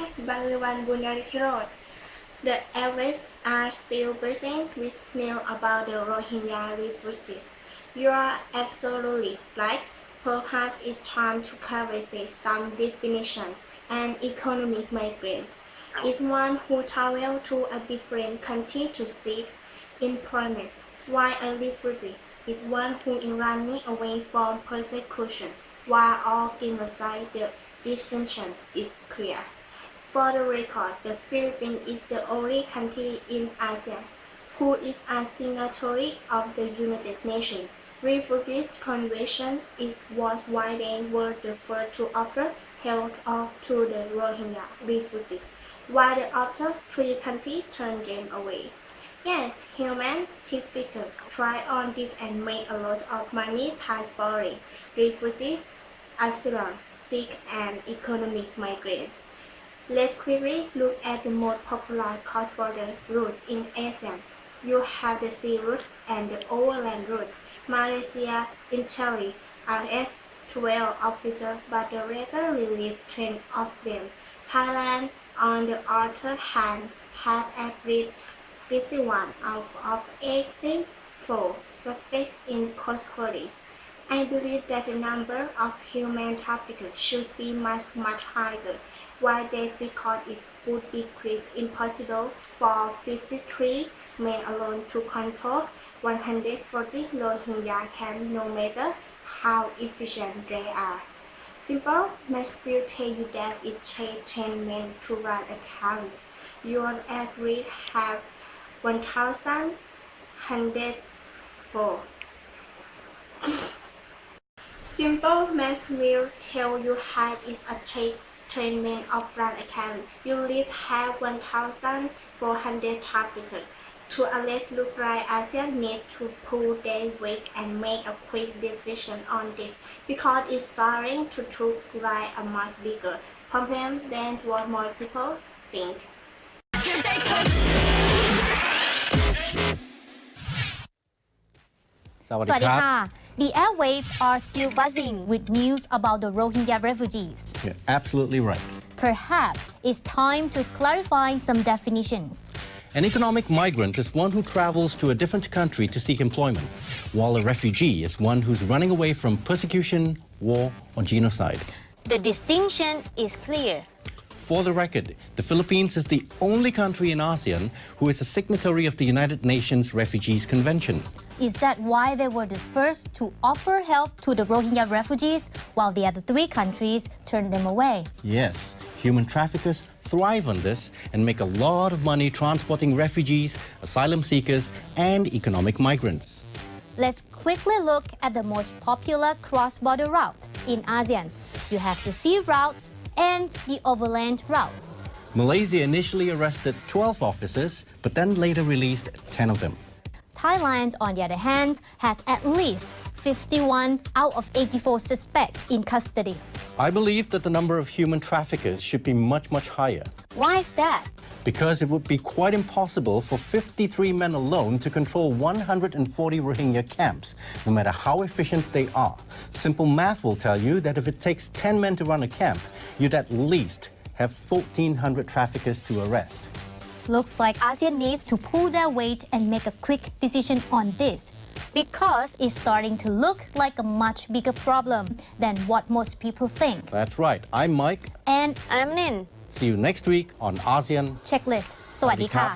I, Banluewan Bunyarittirod. The average are still buzzing with news about the Rohingya refugees. You are absolutely right. Perhaps it's time to cover some definitions. An economic migrant is one who travels to a different country to seek employment, while a refugee is one who is running away from persecution. While all genocide, the distinction is clear. For the record, the Philippines is the only country in ASEAN who is a signatory of the United Nations Refugees Convention. It was why they were the first to offer help to the Rohingya refugees, while the other three countries turned them away. Yes, human traffickers try on this and make a lot of money transporting refugees, asylum seekers, and economic migrants. Let's quickly look at the most popular cross-border route in ASEAN. You have the sea route and the overland route. Malaysia initially arrested 12 officers, but the later released 10 of them. Thailand, on the other hand, had at least 51 out of 84 suspects in cross-border. I believe that the number of human traffickers should be much higher. Why that? Because it would be quite impossible for 53 men alone to control 140 Rohingya camps, no matter how efficient they are. Simple math will tell you that it takes 10 men to run a camp. You will at least have 1,104. Simple math will tell you how it takes 10 men of run a camp. You at least have 1,400 traffickers. To arrest look like ASEAN needs to pull their weight and make a quick decision on this, because it's starting to look like a much bigger problem than what more people think. สวัสดีค่ะ The airwaves are still buzzing with news about the Rohingya refugees. You're absolutely right. Perhaps it's time to clarify some definitions. An economic migrant is one who travels to a different country to seek employment, while a refugee is one who's running away from persecution, war, or genocide. The distinction is clear. For the record, the Philippines is the only country in ASEAN who is a signatory of the United Nations Refugees Convention. Is that why they were the first to offer help to the Rohingya refugees, while the other three countries turned them away? Yes, human traffickers thrive on this and make a lot of money transporting refugees, asylum seekers, and economic migrants. Let's quickly look at the most popular cross-border routes in ASEAN. You have the sea routes and the overland routes. Malaysia initially arrested 12 officers, but then later released 10 of them. Thailand, on the other hand, has at least 51 out of 84 suspects in custody. I believe that the number of human traffickers should be much higher. Why is that? Because it would be quite impossible for 53 men alone to control 140 Rohingya camps, no matter how efficient they are. Simple math will tell you that if it takes 10 men to run a camp, you'd at least have 1,400 traffickers to arrest. Looks like ASEAN needs to pull their weight and make a quick decision on this, because it's starting to look like a much bigger problem than what most people think. That's right. I'm Mike. And I'm Nin. See you next week on ASEAN Checklist. สวัสดีค่ะ